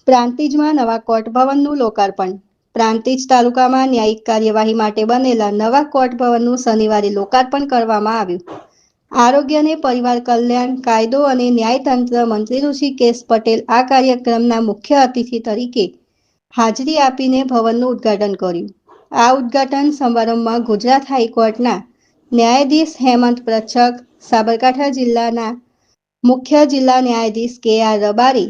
પ્રાંતિજમાં નવા કોર્ટ ભવનનું લોકાર્પણ. પ્રાંતિજ તાલુકામાં ન્યાયિક કાર્યવાહી માટે બનેલા નવા કોર્ટ ભવનનું શનિવારે લોકાર્પણ કરવામાં આવ્યું. આરોગ્ય અને પરિવાર કલ્યાણ, કાયદો અને ન્યાયતંત્ર મંત્રી ઋષિકેશ પટેલ આ કાર્યક્રમના મુખ્ય અતિથિ તરીકે હાજરી આપીને ભવનનું ઉદ્ઘાટન કર્યું. આ ઉદ્ઘાટન સમારંભમાં ગુજરાત હાઈકોર્ટના ન્યાયાધીશ હેમંત પ્રચ્છક, સાબરકાંઠા જિલ્લાના મુખ્ય જિલ્લા ન્યાયાધીશ કે.આર. રબારી,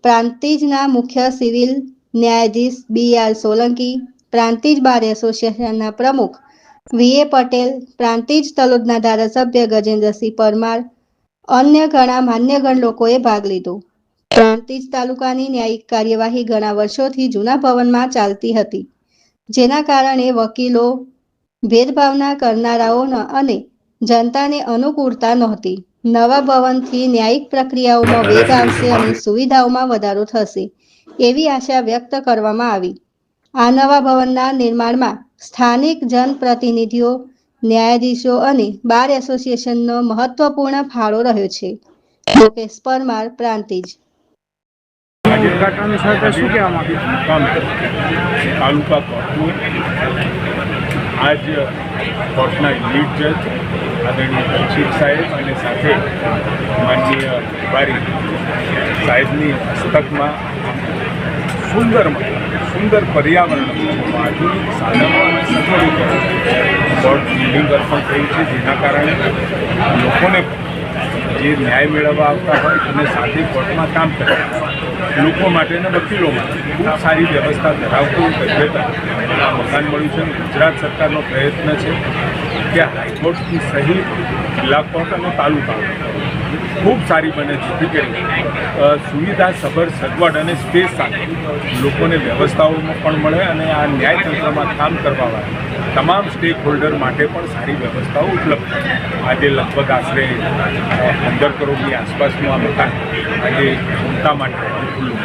પ્રાંતિજના મુખ્ય સિવિલ ન્યાયાધીશ બી.આર. સોલંકી, પ્રાંતિજ બાર એસોસિએશનના પ્રમુખ વી.એ. પટેલ, પ્રાંતિજ તલોદના ધારાસભ્ય ગજેન્દ્રસિંહ પરમાર, અન્ય ઘણા માન્યગણ લોકોએ ભાગ લીધો. પ્રાંતિજ તાલુકાની ન્યાયિક કાર્યવાહી ઘણા વર્ષોથી જૂના ભવનમાં ચાલતી હતી, જેના કારણે વકીલો, ભેદભાવના કરનારાઓ અને જનતાને અનુકૂળતા નહોતી. નવા ભવનથી ન્યાયિક પ્રક્રિયાઓમાં વેગ આવશે અને સુવિધાઓમાં વધારો થશે, એવી આશા વ્યક્ત કરવામાં આવી. આ નવા ભવનના નિર્માણમાં સ્થાનિક જનપ્રતિનિધિઓ, ન્યાયાધીશો અને બાર એસોસિએશનનો મહત્વપૂર્ણ ફાળો રહ્યો છે. લોકેશ પરમાર, પ્રાંતિજ. ઉદ્ઘાટન સાથે શું કહેવા માંગ્યું? તાલુકા કોર્ટનું આજ કોર્ટના લીડ જજ આદરણીય દક્ષિત સાહેબ અને સાથે માનનીય રબારી સાહેબની હસ્તકમાં સુંદર પર્યાવરણ, આધુનિક સાધનો અને સગવડીકરણ કોર્ટ બિલ્ડિંગ અર્પણ થયું છે, જેના કારણે લોકોને જે ન્યાય મેળવવા આવતા હોય અને સાથે કોર્ટમાં કામ કરે લોકો માટે અને વકીલો માટે ખૂબ સારી વ્યવસ્થા ધરાવતું કહેતા આ મકાન મળ્યું છે. ગુજરાત સરકારનો પ્રયત્ન છે કે હાઈકોર્ટની સહિત જિલ્લા કોર્ટ અને તાલુકા ખૂબ સારી બને, જેથી કરી સુવિધા સભર સગવડ અને સ્પેસ સાથે લોકોને વ્યવસ્થાઓમાં પણ મળે અને આ ન્યાયતંત્રમાં કામ કરવાવાળા તમામ સ્ટેક હોલ્ડર માટે પણ સારી વ્યવસ્થાઓ ઉપલબ્ધ છે. આજે લગભગ આશરે 15 કરોડની આસપાસનું આ મકાન આજે જનતા માટે ખુલ્લું